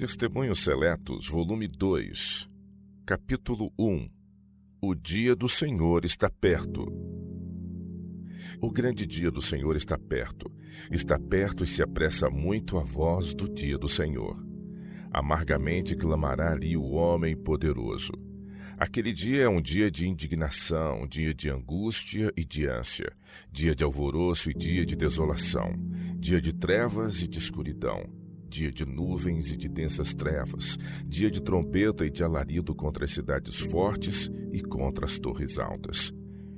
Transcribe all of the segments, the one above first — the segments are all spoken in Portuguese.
Testemunhos Seletos, volume 2, capítulo 1. O dia do Senhor está perto. O grande dia do Senhor está perto e se apressa muito a voz do dia do Senhor. Amargamente clamará ali o homem poderoso. Aquele dia é um dia de indignação, dia de angústia e de ânsia, dia de alvoroço e dia de desolação, dia de trevas e de escuridão, dia de nuvens e de densas trevas, dia de trombeta e de alarido contra as cidades fortes e contra as torres altas.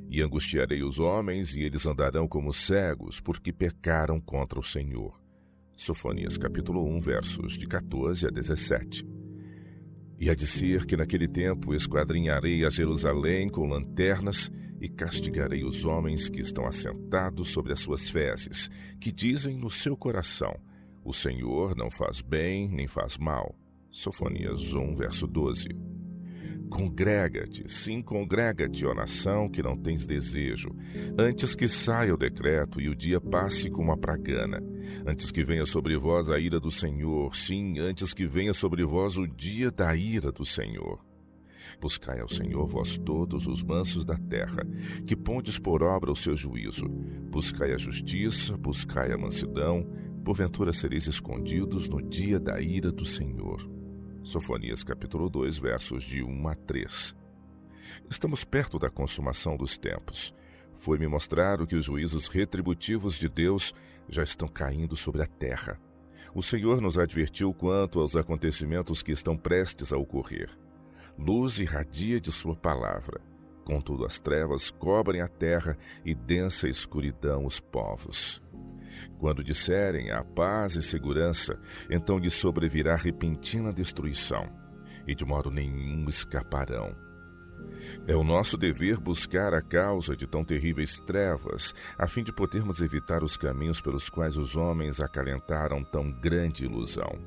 E angustiarei os homens, e eles andarão como cegos, porque pecaram contra o Senhor. Sofonias capítulo 1, versos de 14 a 17. E há de ser que naquele tempo esquadrinharei a Jerusalém com lanternas e castigarei os homens que estão assentados sobre as suas fezes, que dizem no seu coração: o Senhor não faz bem nem faz mal. Sofonias 1, verso 12. Congrega-te, sim, congrega-te, ó nação, que não tens desejo, antes que saia o decreto e o dia passe como uma pragana, antes que venha sobre vós a ira do Senhor, sim, antes que venha sobre vós o dia da ira do Senhor. Buscai ao Senhor, vós todos os mansos da terra, que pondes por obra o seu juízo. Buscai a justiça, buscai a mansidão, porventura sereis escondidos no dia da ira do Senhor. Sofonias capítulo 2, versos de 1 a 3. Estamos perto da consumação dos tempos. Foi-me mostrado que os juízos retributivos de Deus já estão caindo sobre a terra. O Senhor nos advertiu quanto aos acontecimentos que estão prestes a ocorrer. Luz irradia de sua palavra. Contudo, as trevas cobrem a terra e densa escuridão os povos. Quando disserem a paz e segurança, então lhes sobrevirá repentina destruição, e de modo nenhum escaparão. É o nosso dever buscar a causa de tão terríveis trevas, a fim de podermos evitar os caminhos pelos quais os homens acalentaram tão grande ilusão.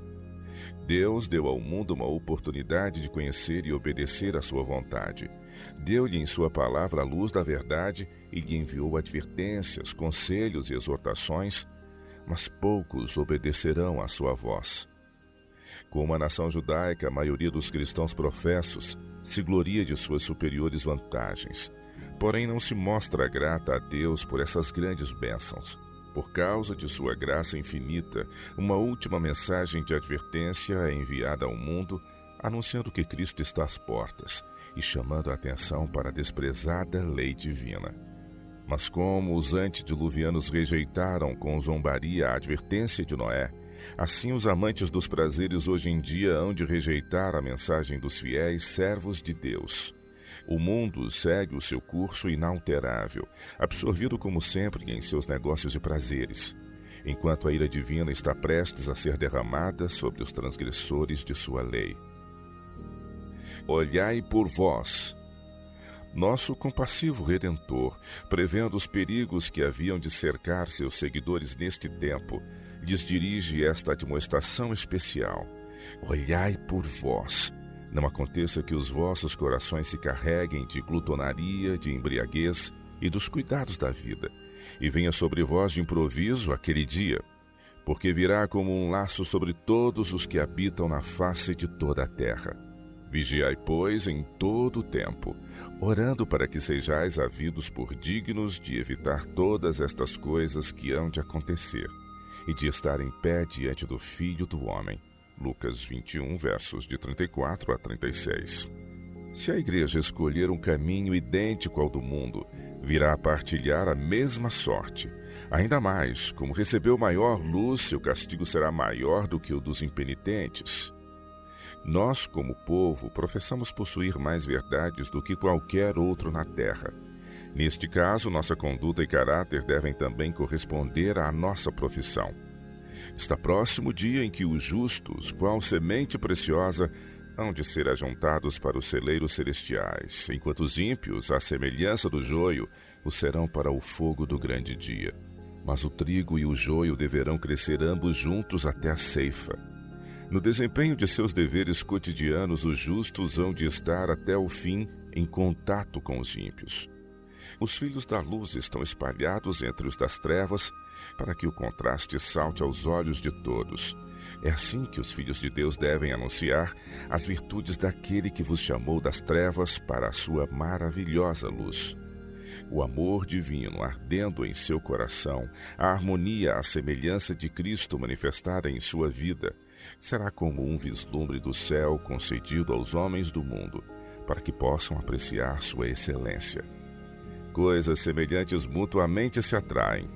Deus deu ao mundo uma oportunidade de conhecer e obedecer à sua vontade. Deu-lhe em sua palavra a luz da verdade e lhe enviou advertências, conselhos e exortações, mas poucos obedecerão à sua voz. Como a nação judaica, a maioria dos cristãos professos se gloria de suas superiores vantagens, porém não se mostra grata a Deus por essas grandes bênçãos. Por causa de sua graça infinita, uma última mensagem de advertência é enviada ao mundo, anunciando que Cristo está às portas e chamando a atenção para a desprezada lei divina. Mas como os antediluvianos rejeitaram com zombaria a advertência de Noé, assim os amantes dos prazeres hoje em dia hão de rejeitar a mensagem dos fiéis servos de Deus. O mundo segue o seu curso inalterável, absorvido como sempre em seus negócios e prazeres, enquanto a ira divina está prestes a ser derramada sobre os transgressores de sua lei. Olhai por vós. Nosso compassivo Redentor, prevendo os perigos que haviam de cercar seus seguidores neste tempo, lhes dirige esta admoestação especial: olhai por vós. Não aconteça que os vossos corações se carreguem de glutonaria, de embriaguez e dos cuidados da vida, e venha sobre vós de improviso aquele dia, porque virá como um laço sobre todos os que habitam na face de toda a terra. Vigiai, pois, em todo o tempo, orando para que sejais havidos por dignos de evitar todas estas coisas que hão de acontecer, e de estar em pé diante do Filho do Homem. Lucas 21, versos de 34 a 36. Se a igreja escolher um caminho idêntico ao do mundo, virá a partilhar a mesma sorte. Ainda mais, como recebeu maior luz, seu castigo será maior do que o dos impenitentes. Nós, como povo, professamos possuir mais verdades do que qualquer outro na terra. Neste caso, nossa conduta e caráter devem também corresponder à nossa profissão. Está próximo o dia em que os justos, qual semente preciosa, hão de ser ajuntados para os celeiros celestiais, enquanto os ímpios, à semelhança do joio, o serão para o fogo do grande dia. Mas o trigo e o joio deverão crescer ambos juntos até a ceifa. No desempenho de seus deveres cotidianos, os justos hão de estar até o fim em contato com os ímpios. Os filhos da luz estão espalhados entre os das trevas, para que o contraste salte aos olhos de todos. É assim que os filhos de Deus devem anunciar as virtudes daquele que vos chamou das trevas para a sua maravilhosa luz. O amor divino ardendo em seu coração, a harmonia à semelhança de Cristo manifestada em sua vida, será como um vislumbre do céu concedido aos homens do mundo, para que possam apreciar sua excelência. Coisas semelhantes mutuamente se atraem.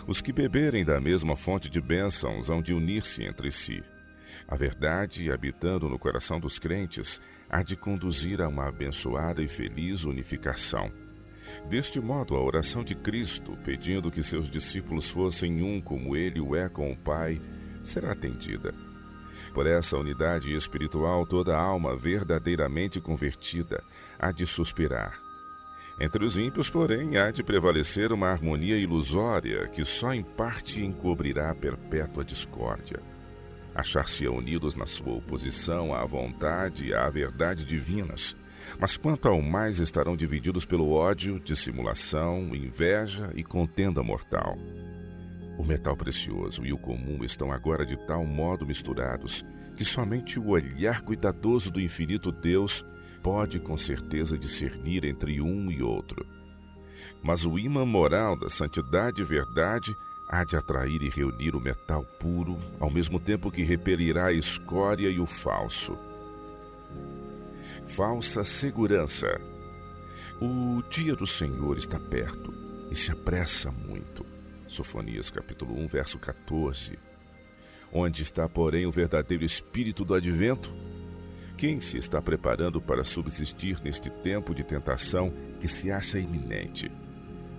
Os que beberem da mesma fonte de bênçãos hão de unir-se entre si. A verdade, habitando no coração dos crentes, há de conduzir a uma abençoada e feliz unificação. Deste modo, a oração de Cristo, pedindo que seus discípulos fossem um como ele o é com o Pai, será atendida. Por essa unidade espiritual, toda alma verdadeiramente convertida há de suspirar. Entre os ímpios, porém, há de prevalecer uma harmonia ilusória que só em parte encobrirá a perpétua discórdia. Achar-se-ão unidos na sua oposição à vontade e à verdade divinas, mas quanto ao mais estarão divididos pelo ódio, dissimulação, inveja e contenda mortal. O metal precioso e o comum estão agora de tal modo misturados que somente o olhar cuidadoso do infinito Deus pode com certeza discernir entre um e outro. Mas o ímã moral da santidade e verdade há de atrair e reunir o metal puro, ao mesmo tempo que repelirá a escória e o falso. Falsa segurança. O dia do Senhor está perto e se apressa muito. Sofonias capítulo 1, verso 14. Onde está, porém, o verdadeiro espírito do advento? Quem se está preparando para subsistir neste tempo de tentação que se acha iminente?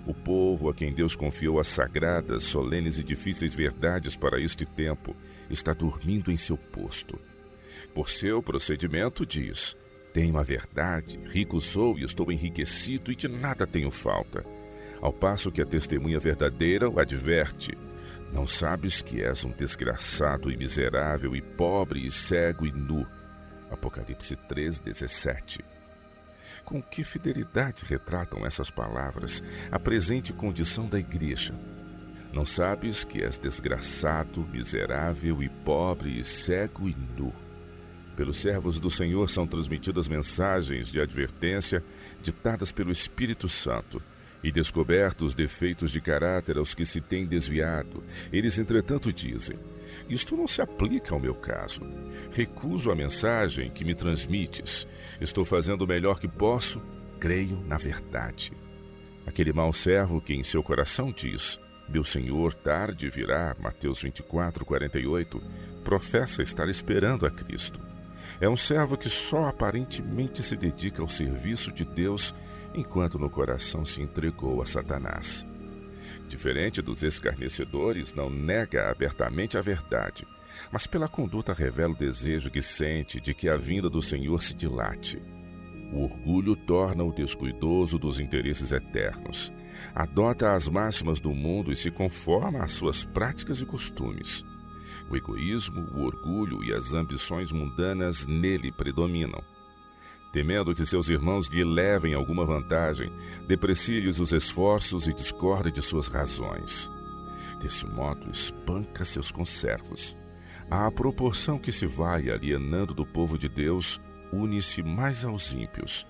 O povo a quem Deus confiou as sagradas, solenes e difíceis verdades para este tempo está dormindo em seu posto. Por seu procedimento diz: tenho a verdade, rico sou e estou enriquecido e de nada tenho falta. Ao passo que a testemunha verdadeira o adverte: não sabes que és um desgraçado e miserável e pobre e cego e nu. Apocalipse 3:17. Com que fidelidade retratam essas palavras a presente condição da igreja? Não sabes que és desgraçado, miserável e pobre e cego e nu. Pelos servos do Senhor são transmitidas mensagens de advertência ditadas pelo Espírito Santo, e descobertos defeitos de caráter aos que se têm desviado. Eles, entretanto, dizem: isto não se aplica ao meu caso. Recuso a mensagem que me transmites. Estou fazendo o melhor que posso, creio na verdade. Aquele mau servo que em seu coração diz: meu Senhor tarde virá, Mateus 24:48, professa estar esperando a Cristo. É um servo que só aparentemente se dedica ao serviço de Deus, enquanto no coração se entregou a Satanás. Diferente dos escarnecedores, não nega abertamente a verdade, mas pela conduta revela o desejo que sente de que a vinda do Senhor se dilate. O orgulho torna-o descuidoso dos interesses eternos. Adota as máximas do mundo e se conforma às suas práticas e costumes. O egoísmo, o orgulho e as ambições mundanas nele predominam. Temendo que seus irmãos lhe levem alguma vantagem, deprecie-lhes os esforços e discorde de suas razões. Desse modo, espanca seus conservos. À proporção que se vai alienando do povo de Deus, une-se mais aos ímpios.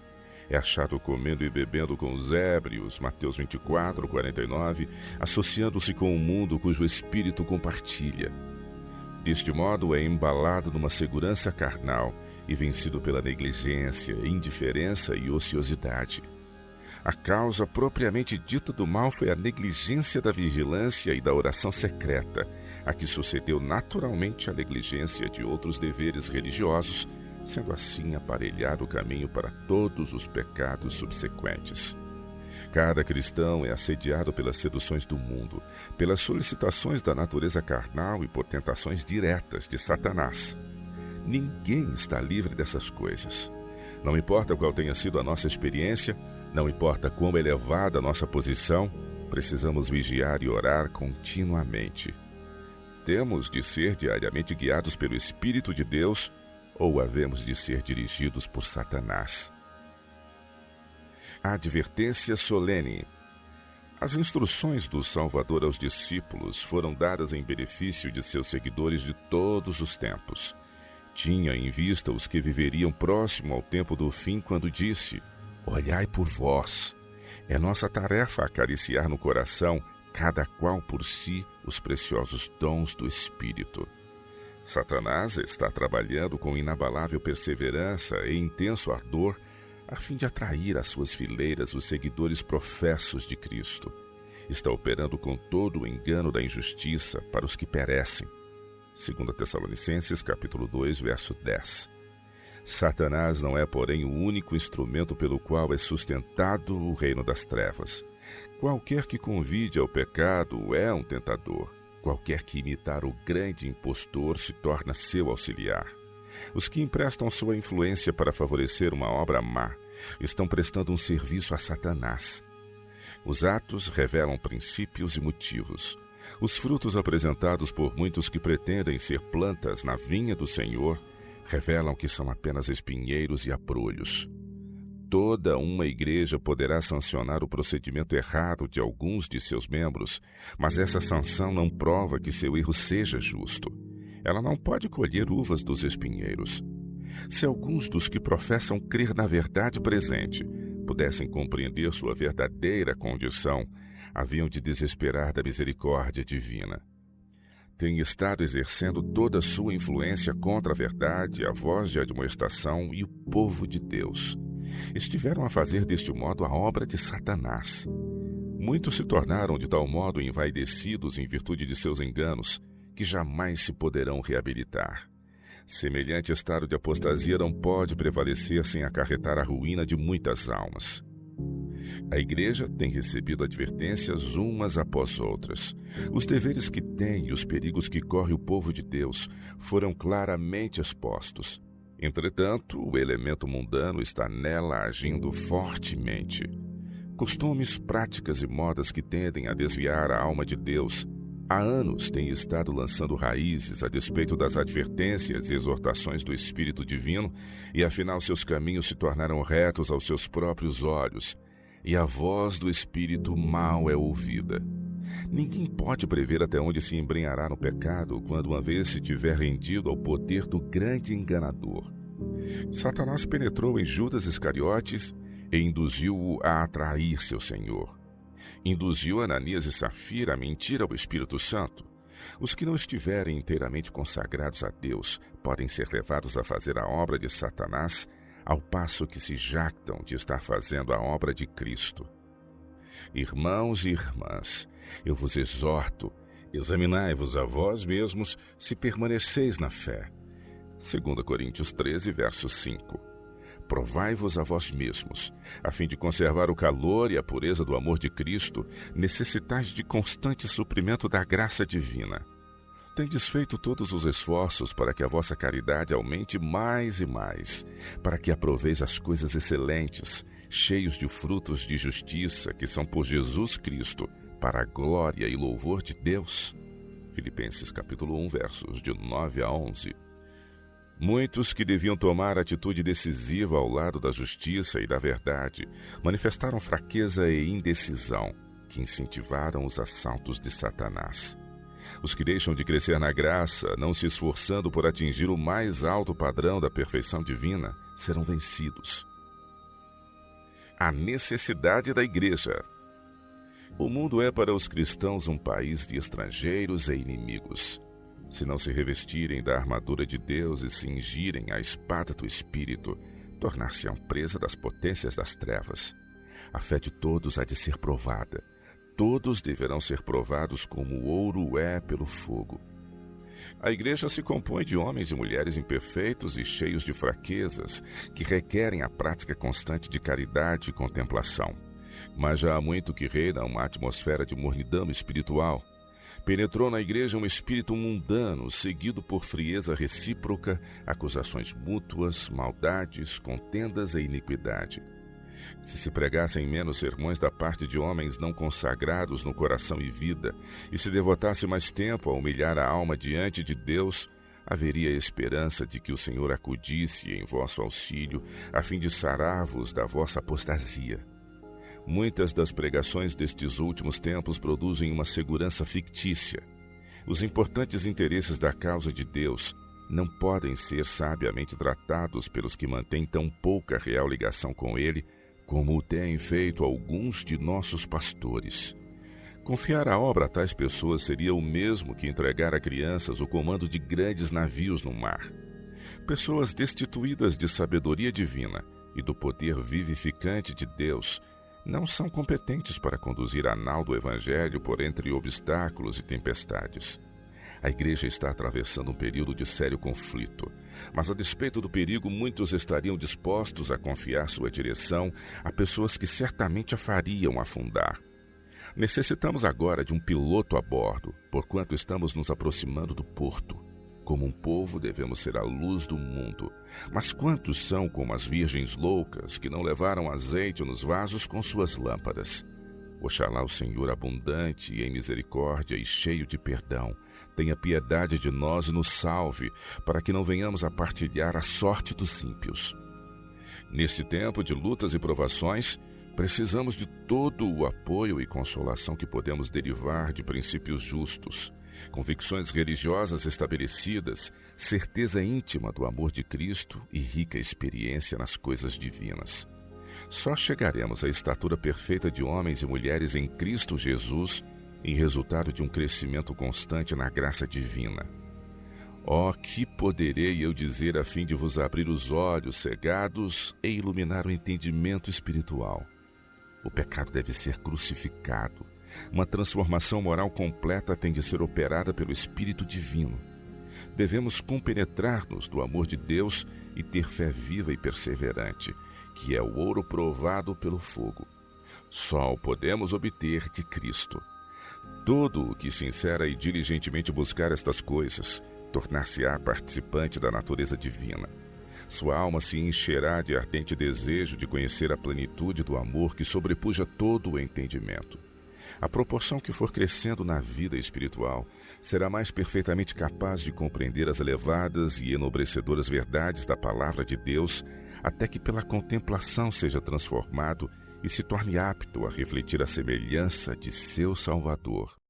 É achado comendo e bebendo com os ébrios, Mateus 24:49, associando-se com o mundo cujo espírito compartilha. Deste modo, é embalado numa segurança carnal e vencido pela negligência, indiferença e ociosidade. A causa propriamente dita do mal foi a negligência da vigilância e da oração secreta, a que sucedeu naturalmente a negligência de outros deveres religiosos, sendo assim aparelhado o caminho para todos os pecados subsequentes. Cada cristão é assediado pelas seduções do mundo, pelas solicitações da natureza carnal e por tentações diretas de Satanás. Ninguém está livre dessas coisas. Não importa qual tenha sido a nossa experiência, não importa quão elevada a nossa posição, precisamos vigiar e orar continuamente. Temos de ser diariamente guiados pelo Espírito de Deus ou havemos de ser dirigidos por Satanás? Advertência solene. As instruções do Salvador aos discípulos foram dadas em benefício de seus seguidores de todos os tempos. Tinha em vista os que viveriam próximo ao tempo do fim quando disse: olhai por vós. É nossa tarefa acariciar no coração, cada qual por si, os preciosos dons do Espírito. Satanás está trabalhando com inabalável perseverança e intenso ardor a fim de atrair às suas fileiras os seguidores professos de Cristo. Está operando com todo o engano da injustiça para os que perecem. 2 Tessalonicenses, capítulo 2, verso 10. Satanás não é, porém, o único instrumento pelo qual é sustentado o reino das trevas. Qualquer que convide ao pecado é um tentador. Qualquer que imitar o grande impostor se torna seu auxiliar. Os que emprestam sua influência para favorecer uma obra má estão prestando um serviço a Satanás. Os atos revelam princípios e motivos. Os frutos apresentados por muitos que pretendem ser plantas na vinha do Senhor revelam que são apenas espinheiros e abrolhos. Toda uma igreja poderá sancionar o procedimento errado de alguns de seus membros, mas essa sanção não prova que seu erro seja justo. Ela não pode colher uvas dos espinheiros. Se alguns dos que professam crer na verdade presente pudessem compreender sua verdadeira condição, haviam de desesperar da misericórdia divina. Tem estado exercendo toda a sua influência contra a verdade, a voz de admoestação e o povo de Deus. Estiveram a fazer deste modo a obra de Satanás. Muitos se tornaram de tal modo envaidecidos em virtude de seus enganos, que jamais se poderão reabilitar. Semelhante estado de apostasia não pode prevalecer sem acarretar a ruína de muitas almas. A igreja tem recebido advertências umas após outras. Os deveres que tem e os perigos que corre o povo de Deus foram claramente expostos. Entretanto, o elemento mundano está nela agindo fortemente. Costumes, práticas e modas que tendem a desviar a alma de Deus há anos têm estado lançando raízes a despeito das advertências e exortações do Espírito Divino, e afinal seus caminhos se tornaram retos aos seus próprios olhos, e a voz do Espírito mal é ouvida. Ninguém pode prever até onde se embrenhará no pecado quando uma vez se tiver rendido ao poder do grande enganador. Satanás penetrou em Judas Iscariotes e induziu-o a atrair seu Senhor. Induziu Ananias e Safira a mentir ao Espírito Santo. Os que não estiverem inteiramente consagrados a Deus podem ser levados a fazer a obra de Satanás, ao passo que se jactam de estar fazendo a obra de Cristo. Irmãos e irmãs, eu vos exorto, examinai-vos a vós mesmos se permaneceis na fé. 2 Coríntios 13, verso 5. Provai-vos a vós mesmos, a fim de conservar o calor e a pureza do amor de Cristo, necessitais de constante suprimento da graça divina. Tendes feito todos os esforços para que a vossa caridade aumente mais e mais, para que aproveis as coisas excelentes, cheios de frutos de justiça, que são por Jesus Cristo, para a glória e louvor de Deus. Filipenses capítulo 1, versos de 9 a 11. Muitos que deviam tomar atitude decisiva ao lado da justiça e da verdade manifestaram fraqueza e indecisão, que incentivaram os assaltos de Satanás. Os que deixam de crescer na graça, não se esforçando por atingir o mais alto padrão da perfeição divina, serão vencidos. A necessidade da igreja. O mundo é para os cristãos um país de estrangeiros e inimigos. Se não se revestirem da armadura de Deus e cingirem a espada do Espírito, tornar-se-ão presa das potências das trevas. A fé de todos há de ser provada. Todos deverão ser provados como o ouro é pelo fogo. A igreja se compõe de homens e mulheres imperfeitos e cheios de fraquezas, que requerem a prática constante de caridade e contemplação. Mas já há muito que reina uma atmosfera de mornidão espiritual. Penetrou na igreja um espírito mundano, seguido por frieza recíproca, acusações mútuas, maldades, contendas e iniquidade. Se pregassem menos sermões da parte de homens não consagrados no coração e vida, e se devotasse mais tempo a humilhar a alma diante de Deus, haveria esperança de que o Senhor acudisse em vosso auxílio, a fim de sarar-vos da vossa apostasia. Muitas das pregações destes últimos tempos produzem uma segurança fictícia. Os importantes interesses da causa de Deus não podem ser sabiamente tratados pelos que mantêm tão pouca real ligação com Ele, como o têm feito alguns de nossos pastores. Confiar a obra a tais pessoas seria o mesmo que entregar a crianças o comando de grandes navios no mar. Pessoas destituídas de sabedoria divina e do poder vivificante de Deus não são competentes para conduzir a nau do Evangelho por entre obstáculos e tempestades. A igreja está atravessando um período de sério conflito, mas a despeito do perigo, muitos estariam dispostos a confiar sua direção a pessoas que certamente a fariam afundar. Necessitamos agora de um piloto a bordo, porquanto estamos nos aproximando do porto. Como um povo, devemos ser a luz do mundo. Mas quantos são como as virgens loucas que não levaram azeite nos vasos com suas lâmpadas? Oxalá o Senhor, abundante em misericórdia e cheio de perdão, tenha piedade de nós e nos salve, para que não venhamos a partilhar a sorte dos ímpios. Neste tempo de lutas e provações, precisamos de todo o apoio e consolação que podemos derivar de princípios justos, convicções religiosas estabelecidas, certeza íntima do amor de Cristo e rica experiência nas coisas divinas. Só chegaremos à estatura perfeita de homens e mulheres em Cristo Jesus em resultado de um crescimento constante na graça divina. Oh, que poderei eu dizer a fim de vos abrir os olhos cegados e iluminar o entendimento espiritual? O pecado deve ser crucificado. Uma transformação moral completa tem de ser operada pelo Espírito Divino. Devemos compenetrar-nos do amor de Deus e ter fé viva e perseverante, que é o ouro provado pelo fogo. Só o podemos obter de Cristo. Todo o que sincera e diligentemente buscar estas coisas, tornar-se-á participante da natureza divina. Sua alma se encherá de ardente desejo de conhecer a plenitude do amor que sobrepuja todo o entendimento. À proporção que for crescendo na vida espiritual, será mais perfeitamente capaz de compreender as elevadas e enobrecedoras verdades da palavra de Deus, até que pela contemplação seja transformado e se torne apto a refletir a semelhança de seu Salvador.